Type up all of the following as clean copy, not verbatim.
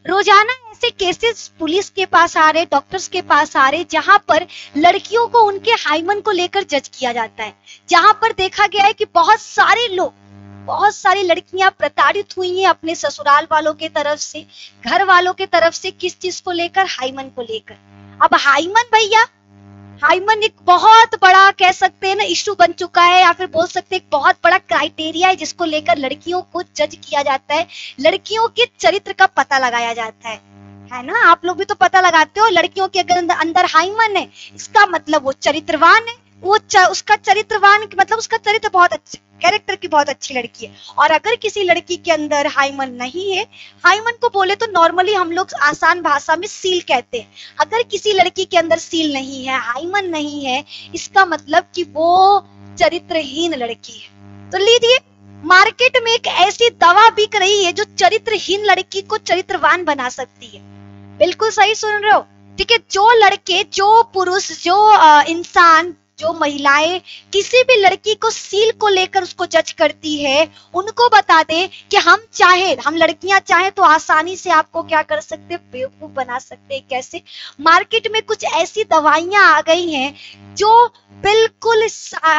रोजाना ऐसे cases police के पास आ रहे, डॉक्टर्स के पास आ रहे, जहां पर लड़कियों को उनके हाइमन को लेकर जज किया जाता है, जहां पर देखा गया है कि बहुत सारे लोग, बहुत सारी लड़कियां प्रताड़ित हुई हैं अपने ससुराल वालों के तरफ से, घर वालों के तरफ से। किस चीज को लेकर? हाइमन को लेकर। अब हाइमन भैया, हाइमन एक बहुत बड़ा कह सकते हैं ना इशू बन चुका है, या फिर बोल सकते हैं एक बहुत बड़ा क्राइटेरिया है जिसको लेकर लड़कियों को जज किया जाता है, लड़कियों के चरित्र का पता लगाया जाता है ना। आप लोग भी तो पता लगाते हो, लड़कियों के अगर अंदर हाइमन है इसका मतलब वो चरित्रवान है, उसका चरित्रवान मतलब उसका चरित्र बहुत अच्छा, कैरेक्टर की बहुत अच्छी लड़की है। और अगर किसी लड़की के अंदर हाइमन नहीं है, हाइमन को बोले तो नॉर्मली हम लोग आसान भाषा में सील कहते हैं, अगर किसी लड़की के अंदर सील नहीं है, हाइमन नहीं है, इसका मतलब कि वो चरित्रहीन लड़की है। तो लीजिए, मार्केट में एक ऐसी दवा बिक रही है जो चरित्रहीन लड़की को चरित्रवान बना सकती है। बिल्कुल सही सुन रहे हो, ठीक है। जो लड़के, जो पुरुष, जो इंसान, जो महिलाएं किसी भी लड़की को सील को लेकर उसको जज करती है, उनको बता दे कि हम लड़कियां चाहें तो आसानी से आपको क्या कर सकते हैं, बेवकूफ बना सकते हैं। कैसे? मार्केट में कुछ ऐसी दवाइयां आ गई हैं जो बिल्कुल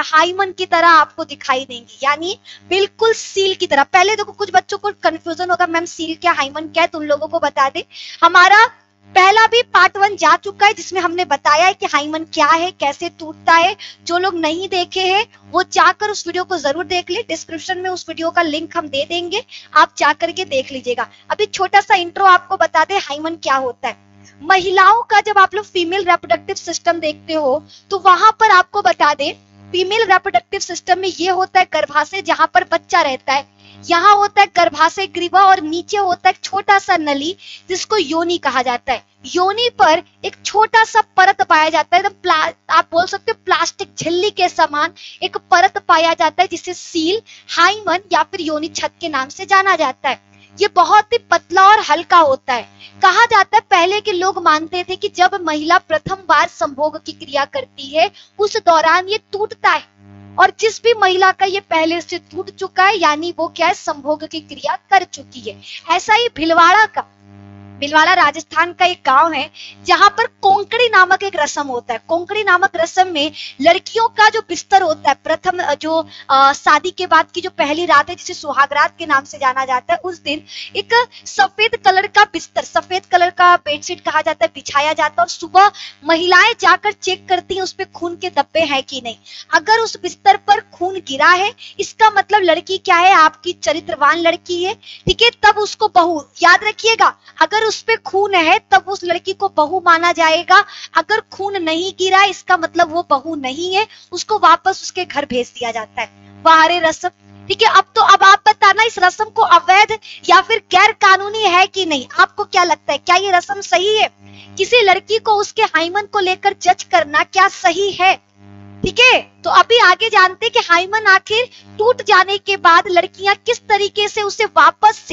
हाइमन की तरह आपको दिखाई देंगी, यानी बिल्कुल सील की तरह। पहले देखो, कुछ बच्चों को कंफ्यूजन होगा, मैम सील क्या, हाइमन क्या है, तुम लोगों को बता दे। हमारा पहला भी पार्ट 1 जा चुका है जिसमें हमने बताया है कि हाइमन क्या है, कैसे टूटता है। जो लोग नहीं देखे हैं वो जाकर उस वीडियो को जरूर देख ले, डिस्क्रिप्शन में उस वीडियो का लिंक हम दे देंगे, आप जाकर के देख लीजिएगा। अभी छोटा सा इंट्रो आपको बता दे हाइमन क्या होता है। महिलाओं का जब आप लोग फीमेल रिप्रोडक्टिव सिस्टम देखते हो तो वहां पर आपको बता दे, फीमेल रिप्रोडक्टिव सिस्टम में ये होता है गर्भाशय जहां पर बच्चा रहता है, यहाँ होता है गर्भाशय ग्रीवा, और नीचे होता है छोटा सा नली जिसको योनि कहा जाता है। योनि पर एक छोटा सा परत पाया जाता है, एकदम आप बोल सकते हो प्लास्टिक झिल्ली के समान एक परत पाया जाता है जिसे सील, हाइमन या फिर योनि छत के नाम से जाना जाता है। ये बहुत ही पतला और हल्का होता है। कहा जाता है पहले के लोग मानते थे कि जब महिला प्रथम बार संभोग की क्रिया करती है उस दौरान ये टूटता है, और जिस भी महिला का ये पहले से टूट चुका है यानी वो क्या है, संभोग की क्रिया कर चुकी है। ऐसा ही भिलवाड़ा राजस्थान का एक गांव है जहां पर कोंकड़ी नामक एक रस्म होता है। कोंकड़ी नामक रस्म में लड़कियों का जो बिस्तर होता है, प्रथम जो शादी के बाद की जो पहली रात है जिसे सुहाग रात के नाम से जाना जाता है, उस दिन एक सफेद कलर का बिस्तर, सफेद कलर का बेडशीट कहा जाता है, बिछाया जाता है, और सुबह महिलाएं जाकर चेक करती हैं उस पे खून के धब्बे हैं कि नहीं। अगर उस बिस्तर पर खून गिरा है इसका मतलब लड़की क्या है, आपकी चरित्रवान लड़की है, ठीक है। तब उसको बहू, याद रखिएगा, अगर उस पे खून है तब उस लड़की को बहू माना जाएगा। अगर खून नहीं गिरा इसका मतलब वो बहू नहीं है, उसको वापस उसके घर भेज दिया जाता है। वारे रस्म, ठीक है। अब आप बताना इस रस्म को अवैध या फिर गैर कानूनी है कि नहीं, आपको क्या लगता है, क्या ये रस्म सही है? किसी लड़की को उसके हाइमन को लेकर जज करना क्या सही है? ठीक है, तो अभी आगे जानते हैं कि हाइमन आखिर टूट जाने के बाद लड़कियां किस तरीके से उसे वापस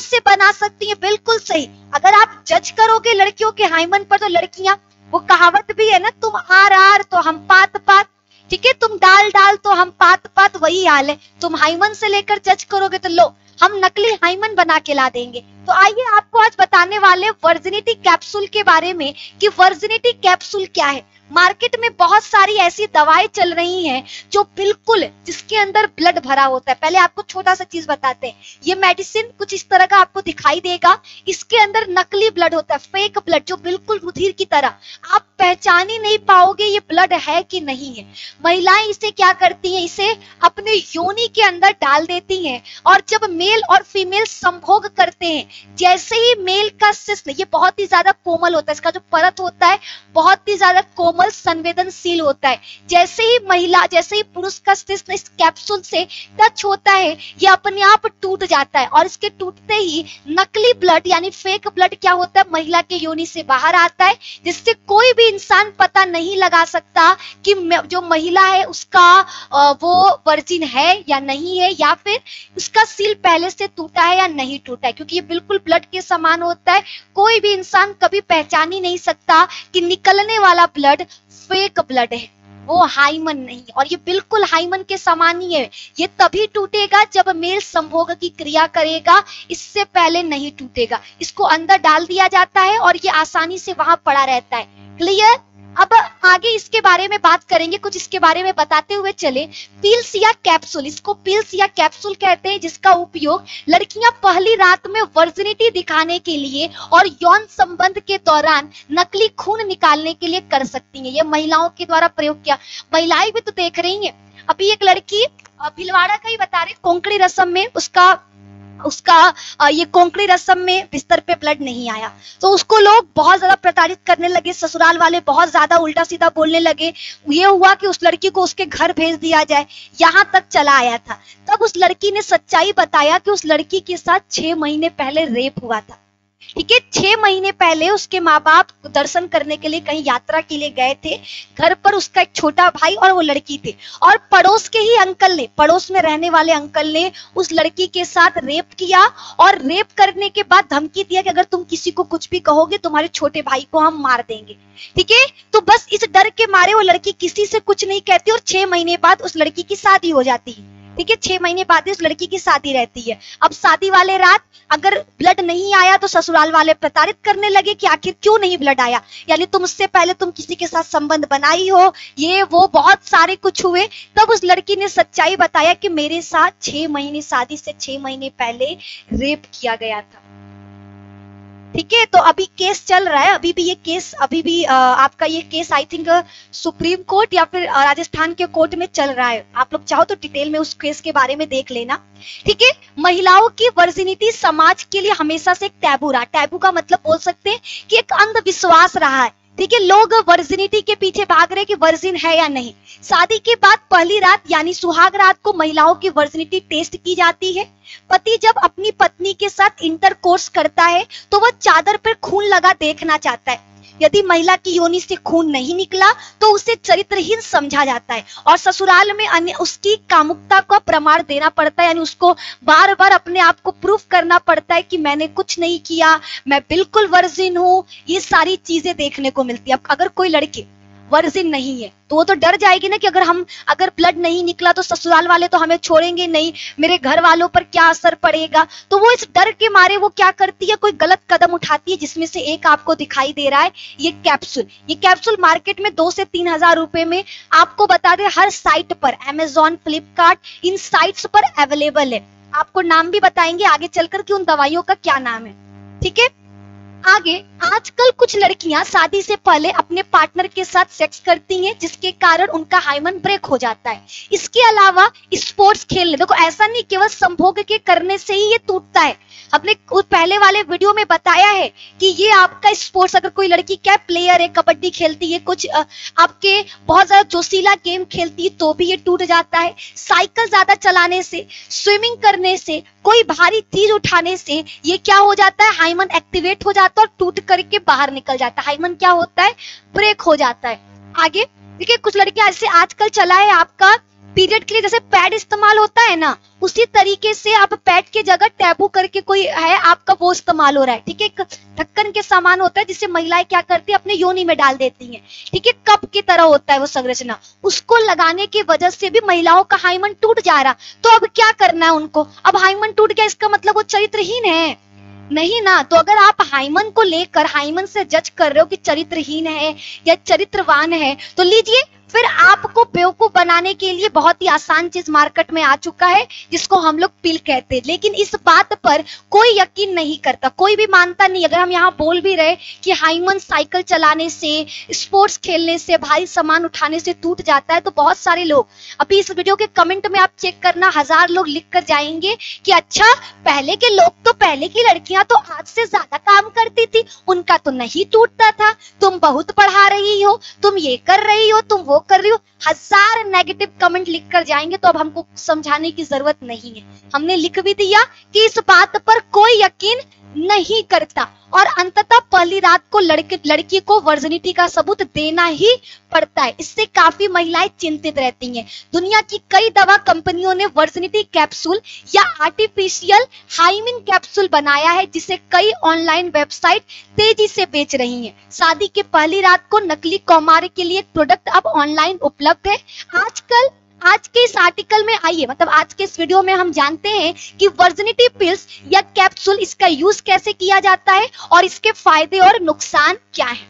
से बना सकती हैं। बिल्कुल सही, अगर आप जज करोगे लड़कियों के हाइमन पर तो लड़कियां, वो कहावत भी है ना, तुम आर तो हम पात, ठीक है, तुम डाल तो हम पात, वही हाल है। तुम हाइमन से लेकर जज करोगे तो लो हम नकली हाइमन बना के ला देंगे। तो आइए आपको आज बताने वाले वर्जिनिटी कैप्सूल के बारे में कि वर्जिनिटी कैप्सूल क्या है। मार्केट में बहुत सारी ऐसी दवाएं चल रही हैं जो बिल्कुल, जिसके अंदर ब्लड भरा होता है। पहले आपको छोटा सा चीज बताते हैं, ये मेडिसिन कुछ इस तरह का आपको दिखाई देगा, इसके अंदर नकली ब्लड होता है, फेक ब्लड, जो बिल्कुल रुधिर की तरह, आप पहचान ही नहीं पाओगे ये ब्लड है कि नहीं है। महिलाएं इसे क्या करती हैं, इसे अपने योनि के अंदर डाल देती हैं, और जब मेल और फीमेल संभोग करते हैं, जैसे ही मेल का शिश्न, ये बहुत ही ज्यादा कोमल होता है, इसका जो परत होता है बहुत ही ज्यादा कोमल संवेदनशील होता है, जैसे ही पुरुष का शिश्न इस कैप्सूल से टच होता है ये अपने आप टूट जाता है, और इसके टूटते ही नकली ब्लड यानी फेक ब्लड क्या होता है, महिला के योनि से बाहर आता है, जिससे कोई भी इंसान पता नहीं लगा सकता कि जो महिला है उसका वो वर्जिन है या नहीं है, या फिर उसका सील पहले से टूटा है या नहीं टूटा है, क्योंकि ये बिल्कुल ब्लड के समान होता है। कोई भी इंसान कभी पहचान ही नहीं सकता कि निकलने वाला ब्लड फेक ब्लड है। वो हाइमन नहीं, और ये बिल्कुल हाइमन के समान ही है। ये तभी टूटेगा जब मेल संभोग की क्रिया करेगा, इससे पहले नहीं टूटेगा। इसको अंदर डाल दिया जाता है और ये आसानी से वहां पड़ा रहता है। क्लियर? अब आगे इसके बारे में बात करेंगे, कुछ इसके बारे में बताते हुए चले। पिल्स या कैप्सूल, इसको पिल्स या कैप्सूल कहते हैं, जिसका उपयोग लड़कियां पहली रात में वर्जिनिटी दिखाने के लिए और यौन संबंध के दौरान नकली खून निकालने के लिए कर सकती हैं। ये महिलाओं के द्वारा प्रयोग किया, महिलाएं भी तो देख रही हैं। अभी एक लड़की भीलवाड़ा का ही बता रहे, कोंकणी रस्म में उसका ये कोंकणी रस्म में बिस्तर पे ब्लड नहीं आया, तो उसको लोग बहुत ज्यादा प्रताड़ित करने लगे, ससुराल वाले बहुत ज्यादा उल्टा सीधा बोलने लगे। ये हुआ कि उस लड़की को उसके घर भेज दिया जाए, यहाँ तक चला आया था। तब उस लड़की ने सच्चाई बताया कि उस लड़की के साथ 6 महीने पहले रेप हुआ था। ठीक है, 6 महीने पहले उसके माँ बाप दर्शन करने के लिए कहीं यात्रा के लिए गए थे। घर पर उसका एक छोटा भाई और वो लड़की थे, और पड़ोस के ही अंकल ने, पड़ोस में रहने वाले अंकल ने उस लड़की के साथ रेप किया, और रेप करने के बाद धमकी दिया कि अगर तुम किसी को कुछ भी कहोगे तुम्हारे छोटे भाई को हम मार देंगे। ठीक है, तो बस इस डर के मारे वो लड़की किसी से कुछ नहीं कहती, और 6 महीने बाद उस लड़की की शादी हो जाती है। ठीक है, 6 महीने बाद उस लड़की की शादी रहती है। अब शादी वाले रात अगर ब्लड नहीं आया तो ससुराल वाले प्रताड़ित करने लगे कि आखिर क्यों नहीं ब्लड आया, यानी तुम उससे पहले तुम किसी के साथ संबंध बनाई हो, ये वो बहुत सारे कुछ हुए। तब उस लड़की ने सच्चाई बताया कि मेरे साथ 6 महीने, शादी से 6 महीने पहले रेप किया गया था। ठीक है, तो अभी केस चल रहा है, अभी भी आपका ये case I think supreme court या फिर राजस्थान के कोर्ट में चल रहा है। आप लोग चाहो तो डिटेल में उस केस के बारे में देख लेना। ठीक है, महिलाओं की वर्जिनिटी समाज के लिए हमेशा से एक टैबू रहा। टैबू का मतलब बोल सकते हैं कि एक अंधविश्वास रहा है। ठीक है, लोग वर्जिनिटी के पीछे भाग रहे कि वर्जिन है या नहीं। शादी के बाद पहली रात यानी सुहाग रात को महिलाओं की वर्जिनिटी टेस्ट की जाती है। पति जब अपनी पत्नी के साथ इंटरकोर्स करता है तो वह चादर पर खून लगा देखना चाहता है। यदि महिला की योनि से खून नहीं निकला तो उसे चरित्रहीन समझा जाता है, और ससुराल में अन्य उसकी कामुकता का प्रमाण देना पड़ता है, यानी उसको बार बार अपने आप को प्रूफ करना पड़ता है कि मैंने कुछ नहीं किया, मैं बिल्कुल वर्जिन हूँ। ये सारी चीजें देखने को मिलती है। अब अगर कोई लड़की वर्जिन नहीं है तो वो तो डर जाएगी ना कि अगर ब्लड नहीं निकला तो ससुराल वाले तो हमें छोड़ेंगे नहीं, मेरे घर वालों पर क्या असर पड़ेगा। तो वो इस डर के मारे वो क्या करती है, कोई गलत कदम उठाती है, जिसमें से एक आपको दिखाई दे रहा है ये कैप्सूल। ये कैप्सूल मार्केट में 2 से 3 हजार रुपए में, आपको बता दें हर साइट पर, अमेजॉन, फ्लिपकार्ट, इन साइट्स पर अवेलेबल है। आपको नाम भी बताएंगे आगे चलकर कि उन दवाइयों का क्या नाम है। ठीक है, आगे आजकल कुछ लड़कियां शादी से पहले अपने पार्टनर के साथ सेक्स करती हैं, जिसके कारण उनका हाइमन ब्रेक हो जाता है। इसके अलावा स्पोर्ट्स खेलने, देखो ऐसा नहीं केवल संभोग के करने से ही ये टूटता है। हमने पहले वाले वीडियो में बताया है कि ये आपका स्पोर्ट्स, अगर कोई लड़की क्या प्लेयर है, कबड्डी खेलती है, कुछ आपके बहुत ज्यादा जोशीला गेम खेलती है तो भी ये टूट जाता है। साइकिल ज्यादा चलाने से, स्विमिंग करने से, कोई भारी चीज उठाने से ये क्या हो जाता है, हाइमन एक्टिवेट हो जाता है और टूट करके बाहर निकल जाता है। हाइमन क्या होता है, ब्रेक हो जाता है। आगे देखिए, कुछ लड़कियां ऐसे आजकल चला है आपका पीरियड के लिए जैसे पैड इस्तेमाल होता है ना, उसी तरीके से आप पैड की जगह टैबू करके कोई है आपका वो इस्तेमाल हो रहा है। ठीक है, एक ढक्कन के समान होता है जिसे महिलाएं क्या करती है, अपने योनि में डाल देती हैं। ठीक है, कप की तरह होता है वो संरचना, उसको लगाने की वजह से भी महिलाओं का हाइमन टूट जा रहा। तो अब क्या करना है उनको, अब हाइमन टूट गया इसका मतलब वो चरित्रहीन है नहीं ना। तो अगर आप हाइमन को लेकर हाइमन से जज कर रहे हो कि चरित्रहीन है या चरित्रवान है, तो लीजिए फिर आपको बेवकूफ बनाने के लिए बहुत ही आसान चीज मार्केट में आ चुका है, जिसको हम लोग पिल कहते हैं। लेकिन इस बात पर कोई यकीन नहीं करता, कोई भी मानता नहीं। अगर हम यहाँ बोल भी रहे कि हाइमन साइकिल चलाने से, स्पोर्ट्स खेलने से, भारी सामान उठाने से टूट जाता है, तो बहुत सारे लोग, अभी इस वीडियो के कमेंट में आप चेक करना, 1000 लोग लिख कर जाएंगे कि अच्छा पहले के लोग तो, पहले की लड़कियां तो आज से ज्यादा काम करती थी, उनका तो नहीं टूटता था, तुम बहुत पढ़ा रही हो, तुम ये कर रही हो, तुम वो कर रही हो। 1000 नेगेटिव कमेंट लिख कर जाएंगे। तो अब हमको समझाने की जरूरत नहीं है, हमने लिख भी दिया कि इस बात पर कोई यकीन नहीं करता। और अंततः पहली रात को लड़की को वर्जिनिटी का सबूत देना ही पड़ता है। इससे काफी महिलाएं चिंतित रहती हैं। दुनिया की कई दवा कंपनियों ने वर्जिनिटी कैप्सूल या आर्टिफिशियल हाइमेन कैप्सूल बनाया है, जिसे कई ऑनलाइन वेबसाइट तेजी से बेच रही हैं। शादी के पहली रात को नकली कौमार के लिए प्रोडक्ट अब ऑनलाइन उपलब्ध है। आज के इस आर्टिकल में आइए, मतलब आज के इस वीडियो में हम जानते हैं कि वर्जिनिटी पिल्स या कैप्सूल, इसका यूज कैसे किया जाता है और इसके फायदे और नुकसान क्या है।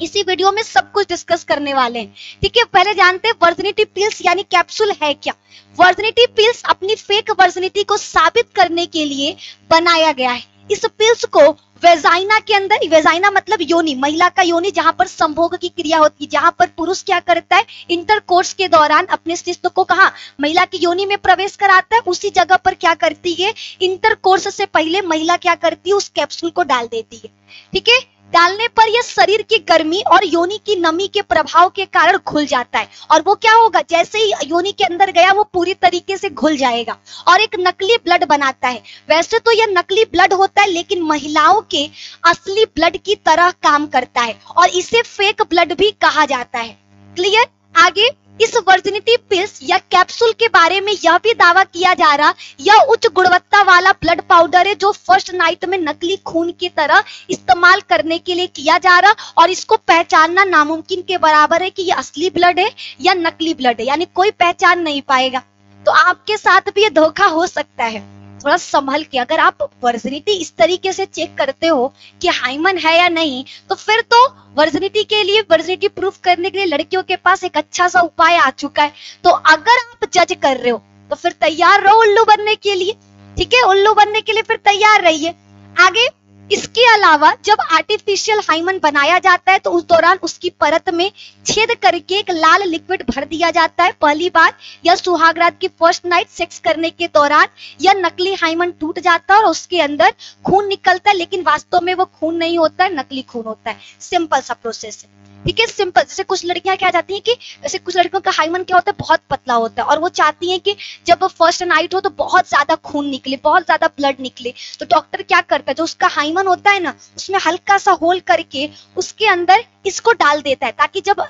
इसी वीडियो में सब कुछ डिस्कस करने वाले हैं। ठीक है, पहले जानते हैं वर्जिनिटी पिल्स यानी कैप्सूल है क्या। वर्जिनिटी पिल्स अपनी फेक वर्जिनिटी को साबित करने के लिए बनाया गया है। इस पिल्स को वेजाइना के अंदर, वेजाइना मतलब योनि, महिला का योनि जहां पर संभोग की क्रिया होती है, जहां पर पुरुष क्या करता है, इंटरकोर्स के दौरान अपने शिश्न को कहा महिला की योनि में प्रवेश कराता है, उसी जगह पर क्या करती है, इंटरकोर्स से पहले महिला क्या करती है, उस कैप्सूल को डाल देती है। ठीक है, डालने पर यह शरीर की गर्मी और योनि की नमी के प्रभाव के कारण घुल जाता है, और वो क्या होगा, जैसे ही योनि के अंदर गया वो पूरी तरीके से घुल जाएगा और एक नकली ब्लड बनाता है। वैसे तो यह नकली ब्लड होता है, लेकिन महिलाओं के असली ब्लड की तरह काम करता है और इसे फेक ब्लड भी कहा जाता है। क्लियर। आगे, इस वर्जिनिटी पिल्स या कैप्सूल के बारे में यह भी दावा किया जा रहा, यह उच्च गुणवत्ता वाला ब्लड पाउडर है जो फर्स्ट नाइट में नकली खून की तरह इस्तेमाल करने के लिए किया जा रहा, और इसको पहचानना नामुमकिन के बराबर है कि यह असली ब्लड है या नकली ब्लड है, यानी कोई पहचान नहीं पाएगा। तो आपके साथ भी ये धोखा हो सकता है, थोड़ा संभल के। अगर आप वर्जिनिटी इस तरीके से चेक करते हो कि हाइमन है या नहीं, तो फिर तो वर्जिनिटी के लिए, वर्जिनिटी प्रूफ करने के लिए लड़कियों के पास एक अच्छा सा उपाय आ चुका है। तो अगर आप जज कर रहे हो तो फिर तैयार रहो उल्लू बनने के लिए। ठीक है, उल्लू बनने के लिए फिर तैयार रहिए। आगे, इसके अलावा जब आर्टिफिशियल हाइमन बनाया जाता है तो उस दौरान उसकी परत में छेद करके एक लाल लिक्विड भर दिया जाता है। पहली बार या सुहागरात की फर्स्ट नाइट सेक्स करने के दौरान यह नकली हाइमन टूट जाता है और उसके अंदर खून निकलता है, लेकिन वास्तव में वो खून नहीं होता है, नकली खून होता है। सिंपल सा प्रोसेस है। ठीक है, सिंपल। जैसे कुछ लड़कियां क्या चाहती हैं कि, जैसे कुछ लड़कियों का हाइमन क्या होता है, बहुत पतला होता है, और वो चाहती हैं कि जब फर्स्ट नाइट हो तो बहुत ज्यादा खून निकले, बहुत ज्यादा ब्लड निकले। तो डॉक्टर क्या करता है, जो उसका हाइमन होता है ना, उसमें हल्का सा होल करके उसके अंदर इसको डाल देता है, ताकि जब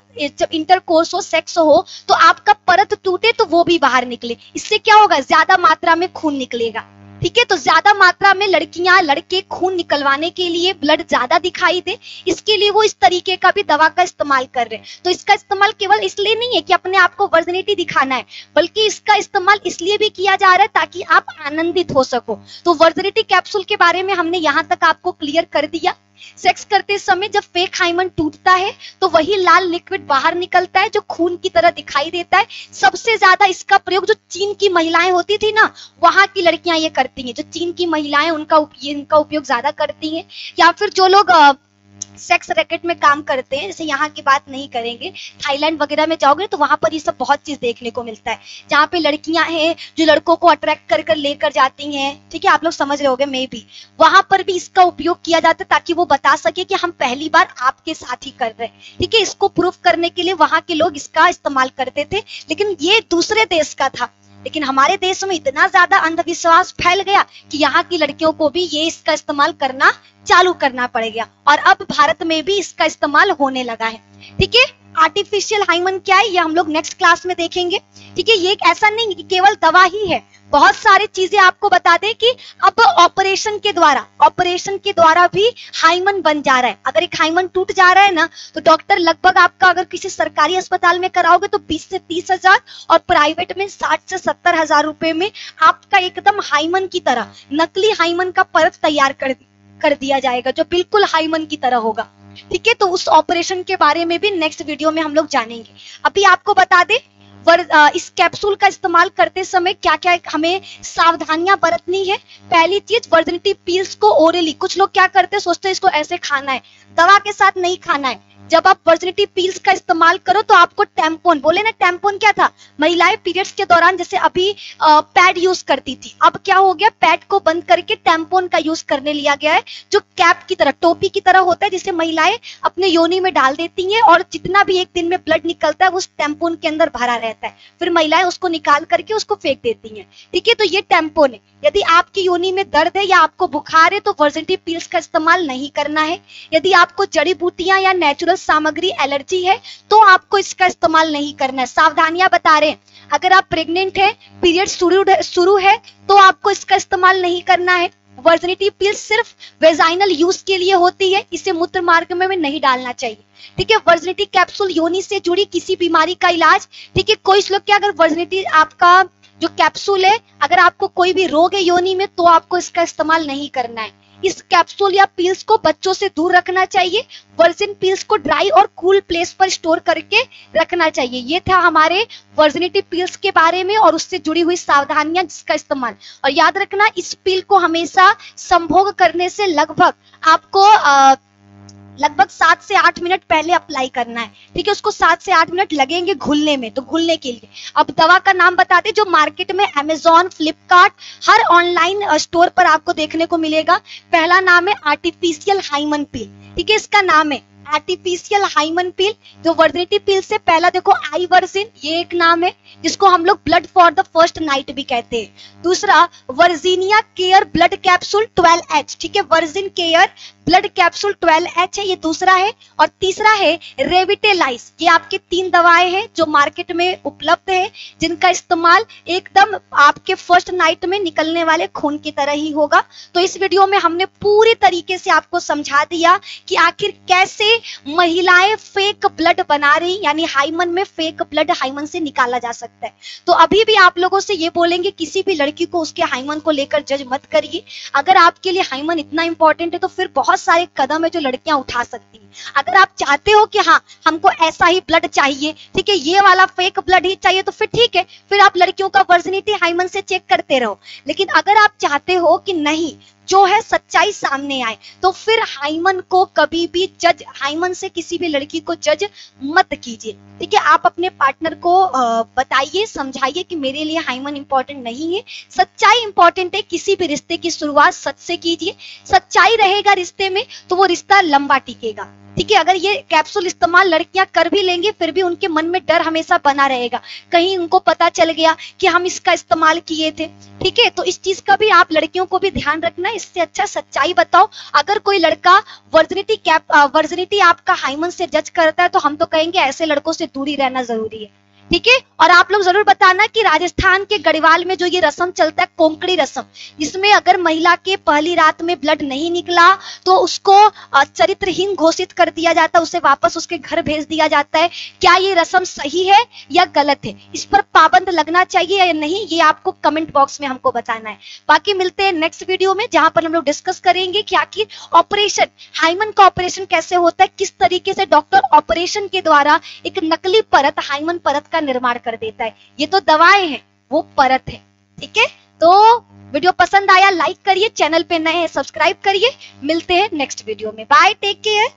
इंटरकोर्स हो, सेक्स हो, तो आपका परत टूटे तो वो भी बाहर निकले। इससे क्या होगा, ज्यादा मात्रा में खून निकलेगा। ठीक है, तो ज्यादा मात्रा में लड़कियां लड़के खून निकलवाने के लिए, ब्लड ज्यादा दिखाई दे, इसके लिए वो इस तरीके का भी दवा का इस्तेमाल कर रहे हैं। तो इसका इस्तेमाल केवल इसलिए नहीं है कि अपने आप को वर्जिनिटी दिखाना है, बल्कि इसका इस्तेमाल इसलिए भी किया जा रहा है ताकि आप आनंदित हो सको। तो वर्जिनिटी कैप्सूल के बारे में हमने यहाँ तक आपको क्लियर कर दिया। सेक्स करते समय जब फेक हाइमन टूटता है तो वही लाल लिक्विड बाहर निकलता है जो खून की तरह दिखाई देता है। सबसे ज्यादा इसका प्रयोग जो चीन की महिलाएं होती थी ना, वहां की लड़कियां ये करती हैं। जो चीन की महिलाएं इनका उपयोग ज्यादा करती हैं, या फिर जो लोग सेक्स रैकेट में काम करते हैं, जैसे यहाँ की बात नहीं करेंगे, थाईलैंड वगैरह में जाओगे तो वहां पर ये सब बहुत चीज देखने को मिलता है, जहाँ पे लड़कियां हैं जो लड़कों को अट्रैक्ट कर लेकर जाती हैं। ठीक है, आप लोग समझ रहे होगे, मे भी वहां पर भी इसका उपयोग किया जाता है ताकि वो बता सके कि हम पहली बार आपके साथ ही कर रहे हैं। ठीक है, इसको प्रूफ करने के लिए वहां के लोग इसका इस्तेमाल करते थे, लेकिन ये दूसरे देश का था। लेकिन हमारे देश में इतना ज्यादा अंधविश्वास फैल गया कि यहाँ की लड़कियों को भी ये इसका इस्तेमाल करना चालू करना पड़ गया, और अब भारत में भी इसका इस्तेमाल होने लगा है। ठीक है, आर्टिफिशियल हाइमन क्या है, ये हम लोग नेक्स्ट क्लास में देखेंगे। ठीक है, ये ऐसा नहीं कि केवल दवा ही है, बहुत सारी चीजें आपको बता दें कि अब ऑपरेशन के द्वारा भी हाइमन बन जा रहा है। अगर एक हाइमन टूट जा रहा है ना, तो डॉक्टर लगभग आपका, अगर किसी सरकारी अस्पताल में कराओगे तो 20 से 30 हजार, और प्राइवेट में 60 से 70 हजार रुपए में आपका एकदम हाइमन की तरह, नकली हाइमन का परत तैयार कर दिया जाएगा जो बिल्कुल हाइमन की तरह होगा। ठीक है, तो उस ऑपरेशन के बारे में भी नेक्स्ट वीडियो में हम लोग जानेंगे। अभी आपको बता दें, इस कैप्सूल का इस्तेमाल करते समय क्या क्या हमें सावधानियां बरतनी है। पहली चीज, वर्जिनिटी पिल्स को ओरली, कुछ लोग क्या करते हैं, सोचते हैं इसको ऐसे खाना है, दवा के साथ नहीं खाना है। जब आप वर्जिनिटी पील्स का इस्तेमाल करो तो आपको टैम्पोन, बोले ना टैम्पोन क्या था, महिलाएं पीरियड्स के दौरान जैसे अभी पैड यूज करती थी, अब क्या हो गया, पैड को बंद करके टैम्पोन का यूज करने लिया गया है, जो कैप की तरह, टोपी की तरह होता है, जिसे महिलाएं अपने योनि में डाल देती हैं और जितना भी एक दिन में ब्लड निकलता है वो उस टैम्पोन के अंदर भरा रहता है, फिर महिलाएं उसको निकाल करके उसको फेंक देती हैं। ठीक है, तो ये टैम्पोन है। यदि आपकी योनि में दर्द है या आपको बुखार है तो वर्जिनिटी पील्स का इस्तेमाल नहीं करना है। यदि आपको जड़ी बूटियां या नेचुरल सामग्री एलर्जी है तो आपको इसका इस्तेमाल नहीं करना है। सावधानियां बता रहे हैं, अगर आप प्रेग्नेंट है, पीरियड शुरू है तो आपको इसका इस्तेमाल नहीं करना है। वर्जिनिटी पील्स सिर्फ वेजाइनल यूज के लिए होती है, इसे मूत्र मार्ग में नहीं डालना चाहिए। ठीक है, वर्जिनिटी कैप्सूल योनि से जुड़ी किसी बीमारी का इलाज। ठीक है, कोई श्लोक क्या, अगर वर्जिनिटी आपका जो कैप्सूल है, अगर आपको कोई भी रोग है योनि में तो आपको इसका इस्तेमाल नहीं करना है। इस कैप्सूल या पील्स को बच्चों से दूर रखना चाहिए। वर्जिन पील्स को ड्राई और कूल प्लेस पर स्टोर करके रखना चाहिए। ये था हमारे वर्जिनिटी पील्स के बारे में और उससे जुड़ी हुई सावधानियां जिसका इस्तेमाल। और याद रखना, इस पील को हमेशा संभोग करने से लगभग आपको लगभग 7 से 8 मिनट पहले अप्लाई करना है। ठीक है, उसको 7 से 8 मिनट लगेंगे घुलने में, तो घुलने के लिए अब दवा का नाम बताते, जो मार्केट में अमेजॉन, फ्लिपकार्ट, हर ऑनलाइन स्टोर पर आपको देखने को मिलेगा। पहला नाम है आर्टिफिशियल हाइमन पील। ठीक है, इसका नाम है आर्टिफिशियल हाइमन पील। जो वर्जिनिटी पील से पहला देखो आई वर्जिन, ये एक नाम है जिसको हम लोग blood for the first night भी कहते हैं। दूसरा Virginia care blood capsule 12H। ठीक है, virgin care blood capsule 12H है, ये दूसरा है। और तीसरा है रेविटेलाइज। ये आपके 3 दवाएं हैं जो मार्केट में उपलब्ध है, जिनका इस्तेमाल एकदम आपके फर्स्ट नाइट में निकलने वाले खून की तरह ही होगा। तो इस वीडियो में हमने पूरी तरीके से आपको समझा दिया कि आखिर कैसे महिलाएं फेक ब्लड बना रही, यानी हाइमन में फेक ब्लड हाइमन से निकाला जा सकता है। तो अभी भी आप लोगों से ये बोलेंगे, किसी भी लड़की को उसके हाइमन को लेकर जज मत करिए। अगर आपके लिए हाइमन इतना इंपॉर्टेंट है तो फिर बहुत सारे कदम है जो लड़कियां उठा सकती हैं। अगर आप चाहते हो कि हाँ हमको ऐसा ही ब्लड चाहिए, ठीक है, ये वाला फेक ब्लड ही चाहिए, तो फिर ठीक है, फिर आप लड़कियों का वर्जिनिटी हाइमन से चेक करते रहो। लेकिन अगर आप चाहते हो कि नहीं, जो है सच्चाई सामने आए, तो फिर हाइमन को कभी भी जज, हाइमन से किसी भी लड़की को जज मत कीजिए। ठीक है, आप अपने पार्टनर को बताइए, समझाइए कि मेरे लिए हाइमन इंपॉर्टेंट नहीं है, सच्चाई इंपॉर्टेंट है। किसी भी रिश्ते की शुरुआत सच से कीजिए। सच्चाई रहेगा रिश्ते में तो वो रिश्ता लंबा टिकेगा। ठीक है, अगर ये कैप्सूल इस्तेमाल लड़कियां कर भी लेंगे फिर भी उनके मन में डर हमेशा बना रहेगा, कहीं उनको पता चल गया कि हम इसका इस्तेमाल किए थे। ठीक है, तो इस चीज का भी आप लड़कियों को भी ध्यान रखना है। इससे अच्छा सच्चाई बताओ। अगर कोई लड़का वर्जिनिटी आपका हाइमन से जज करता है तो हम तो कहेंगे ऐसे लड़कों से दूरी रहना जरूरी है। ठीक है, और आप लोग जरूर बताना कि राजस्थान के गढ़वाल में जो ये रस्म चलता है, कोंकड़ी रस्म, जिसमें अगर महिला के पहली रात में ब्लड नहीं निकला तो उसको चरित्रहीन घोषित कर दिया जाता है, उसे वापस उसके घर भेज दिया जाता है। क्या ये रस्म सही है या गलत है? इस पर पाबंद लगना चाहिए या नहीं, ये आपको कमेंट बॉक्स में हमको बताना है। बाकी मिलते हैं नेक्स्ट वीडियो में, जहां पर हम लोग डिस्कस करेंगे कि आखिर ऑपरेशन, हाइमन का ऑपरेशन कैसे होता है, किस तरीके से डॉक्टर ऑपरेशन के द्वारा एक नकली परत, हाइमन परत का निर्माण कर देता है। ये तो दवाएं हैं, वो परत है। ठीक है, तो वीडियो पसंद आया लाइक करिए, चैनल पे नए हैं सब्सक्राइब करिए। मिलते हैं नेक्स्ट वीडियो में, बाय, टेक केयर।